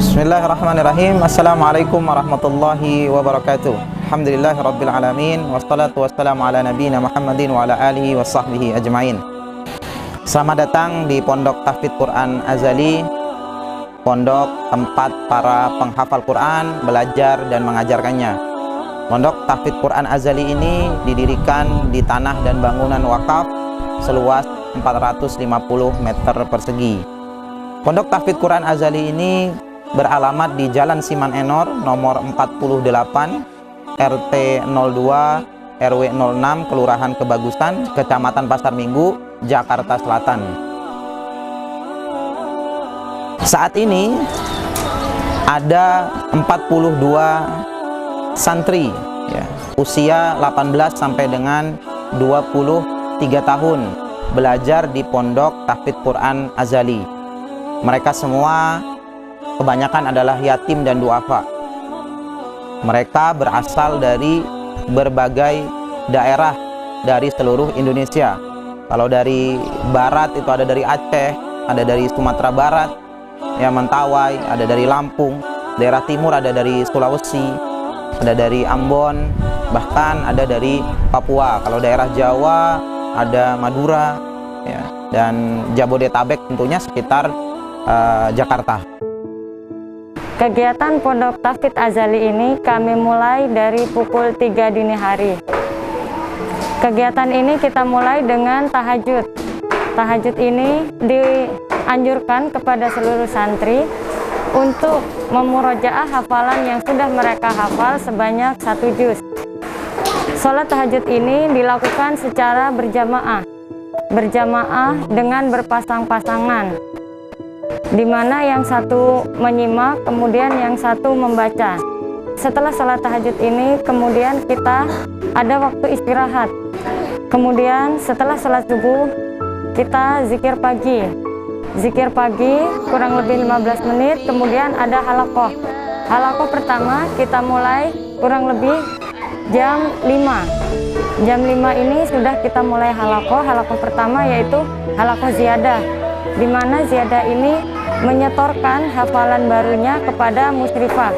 Bismillahirrahmanirrahim. Assalamualaikum warahmatullahi wabarakatuh. Alhamdulillahirabbil alamin wassalatu wassalamu ala nabiyyina Muhammadin wa ala alihi washabbihi ajmain. Selamat datang di Pondok Tahfidz Quran Azali, pondok tempat para penghafal Quran belajar dan mengajarkannya. Pondok Tahfidz Quran Azali ini didirikan di tanah dan bangunan wakaf seluas 450 meter persegi. Pondok Tahfidz Quran Azali ini beralamat di Jalan Siman Enor nomor 48 RT 02 RW 06 Kelurahan Kebagusan, Kecamatan Pasar Minggu, Jakarta Selatan. Saat ini ada 42 santri ya, usia 18 sampai dengan 23 tahun belajar di Pondok Tahfidz Quran Azali. Mereka semua kebanyakan adalah yatim dan duafa. Mereka berasal dari berbagai daerah dari seluruh Indonesia. Kalau dari barat itu ada dari Aceh, ada dari Sumatera Barat, ya Mentawai, ada dari Lampung. Daerah timur ada dari Sulawesi, ada dari Ambon, bahkan ada dari Papua. Kalau daerah Jawa ada Madura, ya, dan Jabodetabek tentunya sekitar Jakarta. Kegiatan Pondok Tahfidz Azali ini kami mulai dari pukul 3 dini hari. Kegiatan ini kita mulai dengan tahajud. Tahajud ini dianjurkan kepada seluruh santri untuk memurojaah hafalan yang sudah mereka hafal sebanyak 1 juz. Sholat tahajud ini dilakukan secara berjamaah dengan berpasang-pasangan, di mana yang satu menyimak, kemudian yang satu membaca. Setelah sholat tahajud ini, kemudian kita ada waktu istirahat. Kemudian setelah sholat subuh, kita zikir pagi. Zikir pagi kurang lebih 15 menit, kemudian ada halaqah. Halaqah pertama kita mulai kurang lebih jam 5. Jam 5 ini sudah kita mulai halaqah. Halaqah pertama yaitu halaqah ziyadah, di mana ziyadah ini menyetorkan hafalan barunya kepada musyrifah.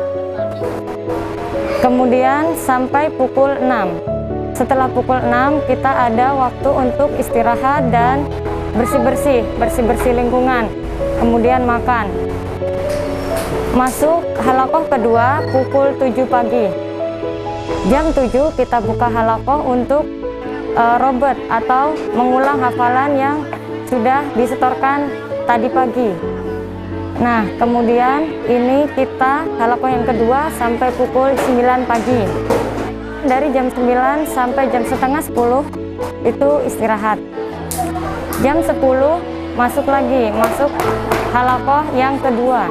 Kemudian sampai pukul 6. Setelah pukul 6 kita ada waktu untuk istirahat dan bersih-bersih lingkungan. Kemudian makan. Masuk halaqah kedua pukul 7 pagi. Jam 7 kita buka halaqah untuk robot atau mengulang hafalan yang sudah disetorkan tadi pagi. Nah, kemudian ini kita halaqah yang kedua sampai pukul 9 pagi. Dari jam 9 sampai jam setengah 10 itu istirahat. Jam 10 masuk halaqah yang kedua.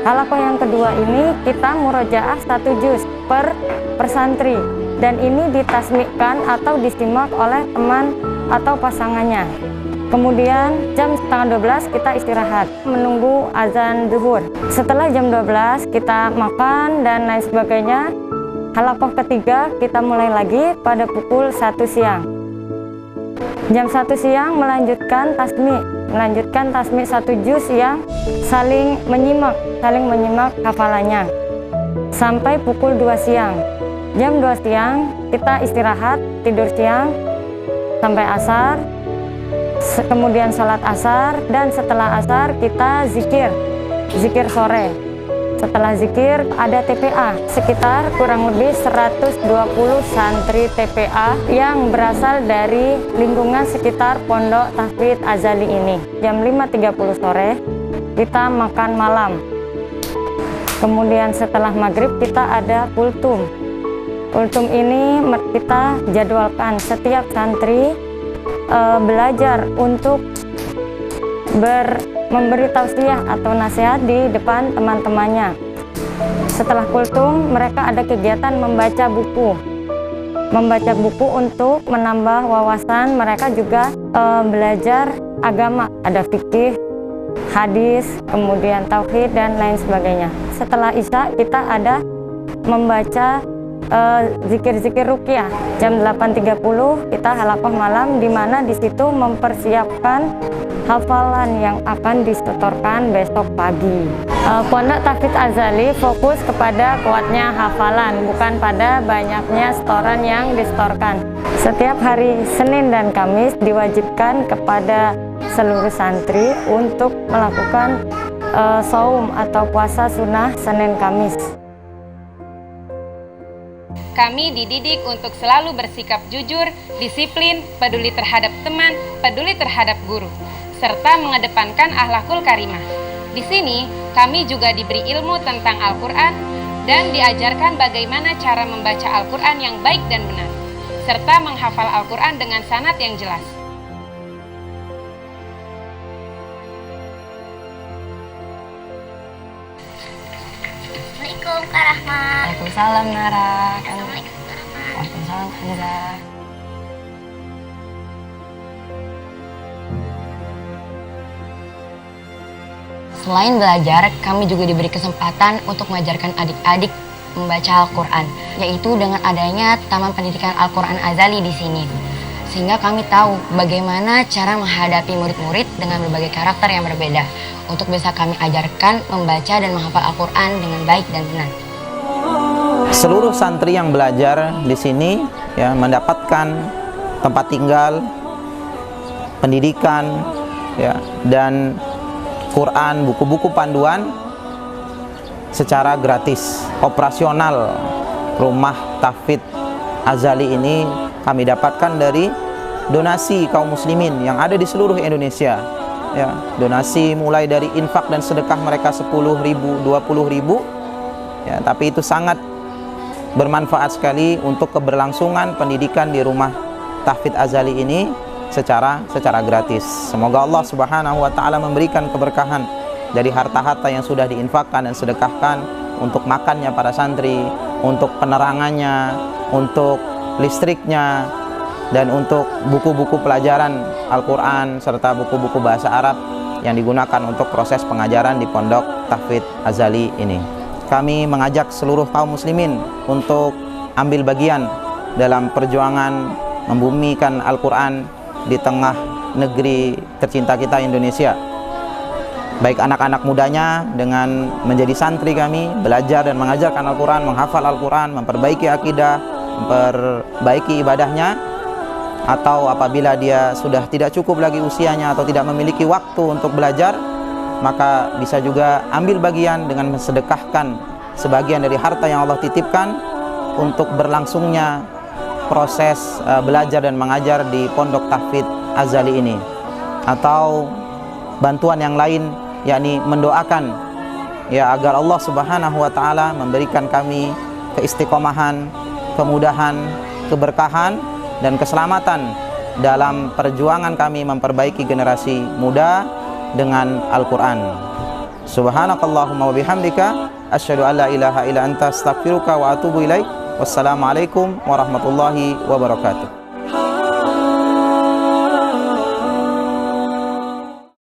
Halaqah yang kedua ini kita murojaah 1 juz per santri, dan ini ditasmikkan atau disimak oleh teman atau pasangannya. Kemudian jam setengah 12 kita istirahat menunggu azan zuhur. Setelah jam 12 kita makan dan lain sebagainya. Halaqah ketiga kita mulai lagi pada pukul 1 siang. Jam 1 siang melanjutkan tasmi 1 juz yang saling menyimak hafalannya sampai pukul 2 siang. Jam 2 siang kita istirahat, tidur siang sampai asar. Kemudian sholat asar, dan setelah asar kita zikir sore. Setelah zikir ada TPA, sekitar kurang lebih 120 santri TPA yang berasal dari lingkungan sekitar Pondok Tahfidz Azali ini. Jam 5.30 sore kita makan malam. Kemudian setelah maghrib kita ada kultum. Kultum ini kita jadwalkan setiap santri belajar untuk memberi tausiah atau nasihat di depan teman-temannya. Setelah kultum mereka ada kegiatan membaca buku untuk menambah wawasan. Mereka juga belajar agama, ada fikih, hadis, kemudian tauhid dan lain sebagainya. Setelah Isya kita ada membaca zikir-zikir ruqyah. Jam 8.30 kita halaqah malam, di mana di situ mempersiapkan hafalan yang akan disetorkan besok pagi. Pondok Tahfidz Azali fokus kepada kuatnya hafalan, bukan pada banyaknya setoran yang disetorkan. Setiap hari Senin dan Kamis diwajibkan kepada seluruh santri untuk melakukan saum atau puasa sunnah Senin Kamis. Kami dididik untuk selalu bersikap jujur, disiplin, peduli terhadap teman, peduli terhadap guru, serta mengedepankan akhlakul karimah. Di sini, kami juga diberi ilmu tentang Al-Quran dan diajarkan bagaimana cara membaca Al-Quran yang baik dan benar, serta menghafal Al-Quran dengan sanad yang jelas. Assalamualaikum Kak Rahmat. Waalaikumsalam Nara. Assalamualaikum Kak Rahmat. Waalaikumsalam Hamza. Selain belajar, kami juga diberi kesempatan untuk mengajarkan adik-adik membaca Al-Quran, yaitu dengan adanya Taman Pendidikan Al-Quran Azali di sini. Sehingga kami tahu bagaimana cara menghadapi murid-murid dengan berbagai karakter yang berbeda, untuk bisa kami ajarkan membaca dan menghafal Al-Quran dengan baik dan benar. Seluruh santri yang belajar di sini ya mendapatkan tempat tinggal, pendidikan ya, dan Quran, buku-buku panduan secara gratis. Operasional rumah Tahfidz Azali ini kami dapatkan dari donasi kaum muslimin yang ada di seluruh Indonesia. Ya, donasi mulai dari infak dan sedekah mereka 10.000, 20.000. Ya, tapi itu sangat bermanfaat sekali untuk keberlangsungan pendidikan di rumah Tahfidz Azali ini secara gratis. Semoga Allah Subhanahu wa taala memberikan keberkahan dari harta-harta yang sudah diinfakkan dan sedekahkan untuk makannya para santri, untuk penerangannya, untuk listriknya, dan untuk buku-buku pelajaran Al-Quran serta buku-buku bahasa Arab yang digunakan untuk proses pengajaran di Pondok Tahfidz Azali ini. Kami mengajak seluruh kaum muslimin untuk ambil bagian dalam perjuangan membumikan Al-Quran di tengah negeri tercinta kita Indonesia. Baik anak-anak mudanya dengan menjadi santri kami, belajar dan mengajarkan Al-Quran, menghafal Al-Quran, memperbaiki akidah, memperbaiki ibadahnya, atau apabila dia sudah tidak cukup lagi usianya atau tidak memiliki waktu untuk belajar, maka bisa juga ambil bagian dengan mensedekahkan sebagian dari harta yang Allah titipkan untuk berlangsungnya proses belajar dan mengajar di Pondok Tahfidz Azali ini. Atau bantuan yang lain, yakni mendoakan ya agar Allah Subhanahu wa taala memberikan kami keistiqomahan, kemudahan, keberkahan dan keselamatan dalam perjuangan kami memperbaiki generasi muda dengan Al-Quran. Subhanakallahumma wa bihamdika asyhadu an la ilaha illa anta astaghfiruka wa atubu ilaik. Wassalamualaikum warahmatullahi wabarakatuh.